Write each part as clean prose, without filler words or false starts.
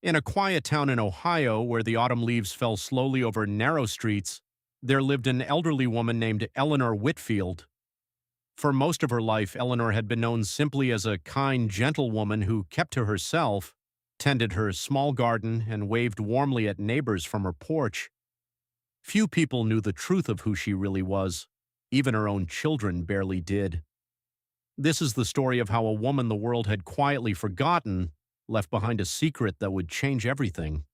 In a quiet town in Ohio where the autumn leaves fell slowly over narrow streets, there lived an elderly woman named Eleanor Whitfield. For most of her life, Eleanor had been known simply as a kind, gentle woman who kept to herself, tended her small garden, and waved warmly at neighbors from her porch. Few people knew the truth of who she really was. Even her own children barely did. This is the story of how a woman the world had quietly forgotten left behind a secret that would change everything.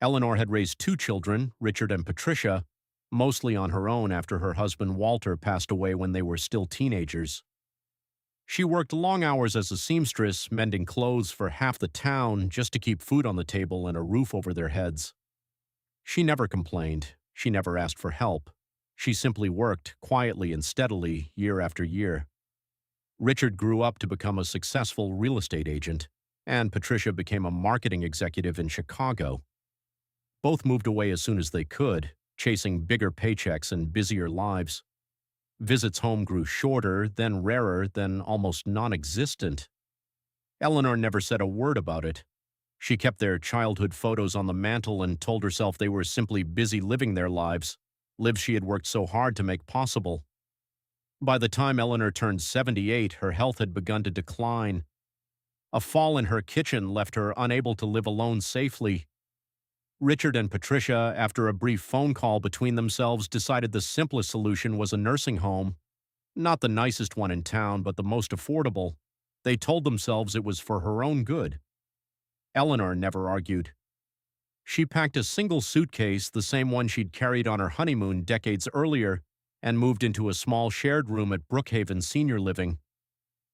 Eleanor had raised two children, Richard and Patricia, mostly on her own after her husband Walter passed away when they were still teenagers. She worked long hours as a seamstress, mending clothes for half the town just to keep food on the table and a roof over their heads. She never complained. She never asked for help. She simply worked quietly and steadily year after year. Richard grew up to become a successful real estate agent, and Patricia became a marketing executive in Chicago. Both moved away as soon as they could, chasing bigger paychecks and busier lives. Visits home grew shorter, then rarer, then almost non-existent. Eleanor never said a word about it. She kept their childhood photos on the mantle and told herself they were simply busy living their lives she had worked so hard to make possible. By the time Eleanor turned 78, her health had begun to decline. A fall in her kitchen left her unable to live alone safely. Richard and Patricia, after a brief phone call between themselves, decided the simplest solution was a nursing home. Not the nicest one in town, but the most affordable. They told themselves it was for her own good. Eleanor never argued. She packed a single suitcase, the same one she'd carried on her honeymoon decades earlier, and moved into a small shared room at Brookhaven Senior Living.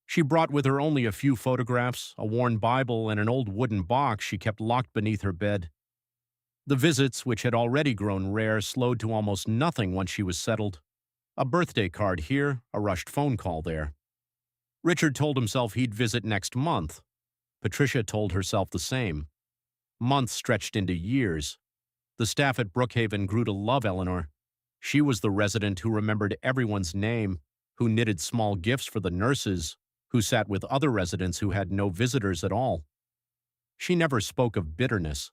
She brought with her only a few photographs, a worn Bible, and an old wooden box she kept locked beneath her bed. The visits, which had already grown rare, slowed to almost nothing once she was settled. A birthday card here, a rushed phone call there. Richard told himself he'd visit next month. Patricia told herself the same. Months stretched into years. The staff at Brookhaven grew to love Eleanor. She was the resident who remembered everyone's name, who knitted small gifts for the nurses, who sat with other residents who had no visitors at all. She never spoke of bitterness.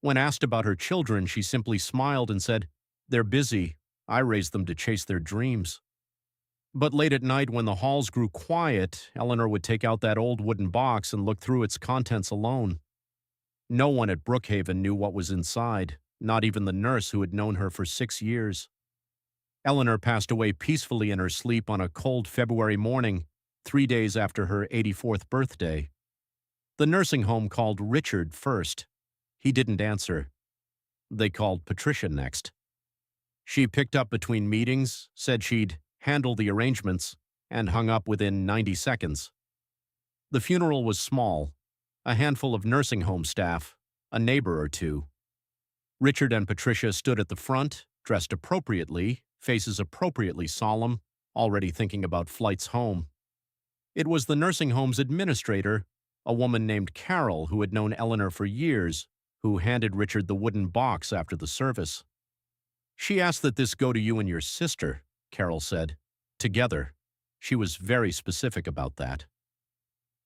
When asked about her children, she simply smiled and said, "They're busy. I raised them to chase their dreams." But late at night, when the halls grew quiet, Eleanor would take out that old wooden box and look through its contents alone. No one at Brookhaven knew what was inside, not even the nurse who had known her for 6 years. Eleanor passed away peacefully in her sleep on a cold February morning, 3 days after her 84th birthday. The nursing home called Richard first. He didn't answer. They called Patricia next. She picked up between meetings, said she'd handle the arrangements, and hung up within 90 seconds. The funeral was small. A handful of nursing home staff, a neighbor or two. Richard and Patricia stood at the front, dressed appropriately, faces appropriately solemn, already thinking about flights home. It was the nursing home's administrator, a woman named Carol who had known Eleanor for years, who handed Richard the wooden box after the service. "She asked that this go to you and your sister," Carol said. "Together." She was very specific about that.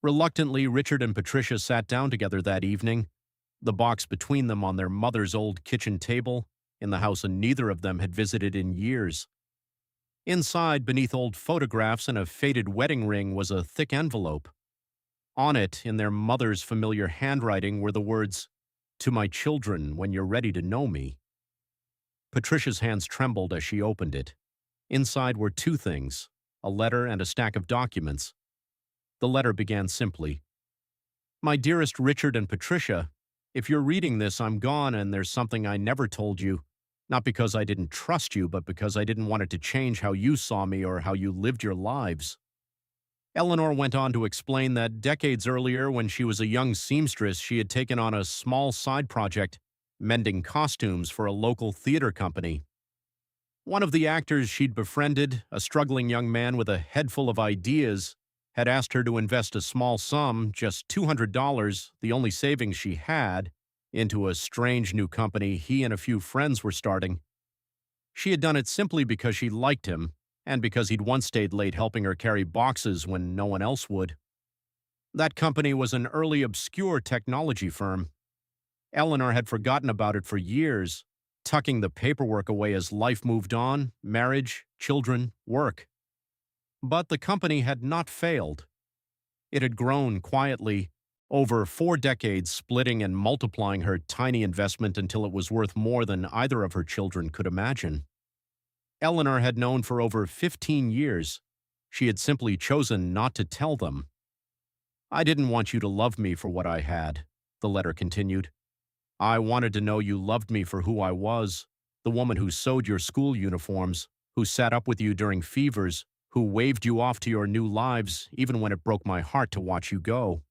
Reluctantly, Richard and Patricia sat down together that evening, the box between them on their mother's old kitchen table, in the house neither of them had visited in years. Inside, beneath old photographs and a faded wedding ring, was a thick envelope. On it, in their mother's familiar handwriting, were the words, "To my children, when you're ready to know me." Patricia's hands trembled as she opened it. Inside were two things, a letter and a stack of documents. The letter began simply, "My dearest Richard and Patricia, if you're reading this, I'm gone and there's something I never told you, not because I didn't trust you, but because I didn't want it to change how you saw me or how you lived your lives." Eleanor went on to explain that decades earlier, when she was a young seamstress, she had taken on a small side project, mending costumes for a local theater company. One of the actors she'd befriended, a struggling young man with a head full of ideas, had asked her to invest a small sum, just $200, the only savings she had, into a strange new company he and a few friends were starting. She had done it simply because she liked him, and because he'd once stayed late helping her carry boxes when no one else would. That company was an early obscure technology firm. Eleanor had forgotten about it for years, tucking the paperwork away as life moved on, marriage, children, work. But the company had not failed. It had grown quietly, over 4 decades, splitting and multiplying her tiny investment until it was worth more than either of her children could imagine. Eleanor had known for over 15 years. She had simply chosen not to tell them. "I didn't want you to love me for what I had," the letter continued. "I wanted to know you loved me for who I was, the woman who sewed your school uniforms, who sat up with you during fevers, who waved you off to your new lives even when it broke my heart to watch you go.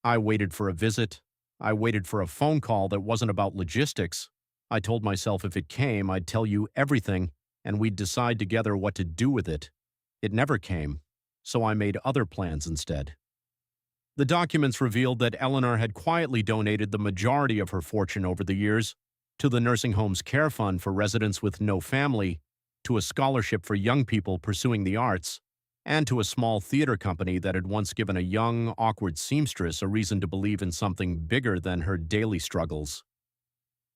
I waited for a visit. I waited for a phone call that wasn't about logistics. I told myself if it came, I'd tell you everything, and we'd decide together what to do with it. It never came, so I made other plans instead." The documents revealed that Eleanor had quietly donated the majority of her fortune over the years to the nursing home's care fund for residents with no family, to a scholarship for young people pursuing the arts, and to a small theater company that had once given a young, awkward seamstress a reason to believe in something bigger than her daily struggles.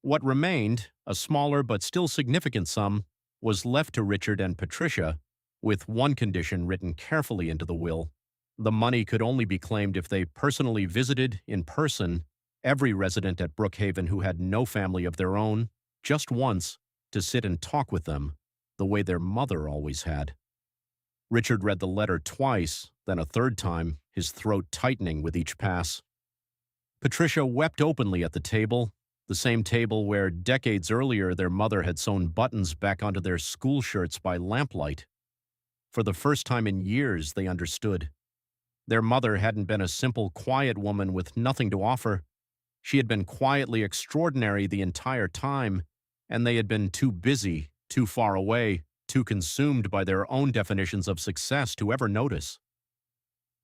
What remained, a smaller but still significant sum, was left to Richard and Patricia, with one condition written carefully into the will. The money could only be claimed if they personally visited, in person, every resident at Brookhaven who had no family of their own, just once, to sit and talk with them, the way their mother always had. Richard read the letter twice, then a third time, his throat tightening with each pass. Patricia wept openly at the table, the same table where decades earlier their mother had sewn buttons back onto their school shirts by lamplight. For the first time in years, they understood. Their mother hadn't been a simple, quiet woman with nothing to offer. She had been quietly extraordinary the entire time, and they had been too busy, too far away, too consumed by their own definitions of success to ever notice.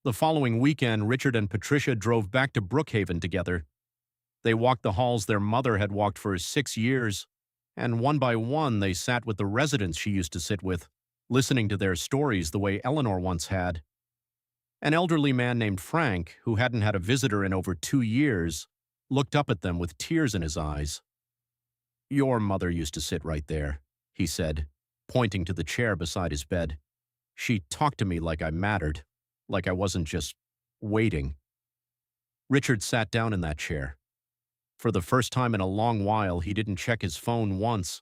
The following weekend, Richard and Patricia drove back to Brookhaven together. They walked the halls their mother had walked for 6 years, and one by one they sat with the residents she used to sit with, listening to their stories the way Eleanor once had. An elderly man named Frank, who hadn't had a visitor in over 2 years, looked up at them with tears in his eyes. "Your mother used to sit right there," he said, pointing to the chair beside his bed. "She talked to me like I mattered, like I wasn't just waiting." Richard sat down in that chair. For the first time in a long while, he didn't check his phone once.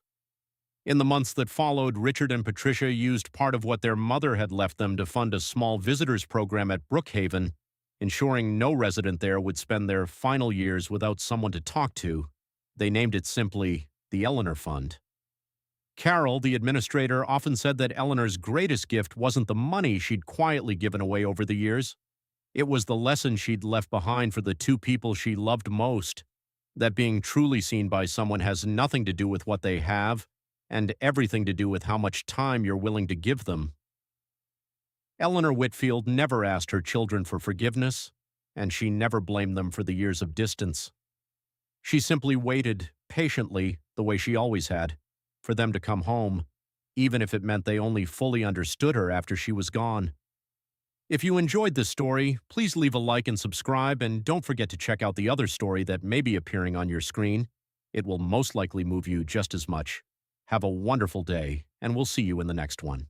In the months that followed, Richard and Patricia used part of what their mother had left them to fund a small visitors program at Brookhaven, ensuring no resident there would spend their final years without someone to talk to. They named it simply the Eleanor Fund. Carol, the administrator, often said that Eleanor's greatest gift wasn't the money she'd quietly given away over the years. It was the lesson she'd left behind for the two people she loved most, that being truly seen by someone has nothing to do with what they have, and everything to do with how much time you're willing to give them. Eleanor Whitfield never asked her children for forgiveness, and she never blamed them for the years of distance. She simply waited, patiently, the way she always had, for them to come home, even if it meant they only fully understood her after she was gone. If you enjoyed this story, please leave a like and subscribe, and don't forget to check out the other story that may be appearing on your screen. It will most likely move you just as much. Have a wonderful day, and we'll see you in the next one.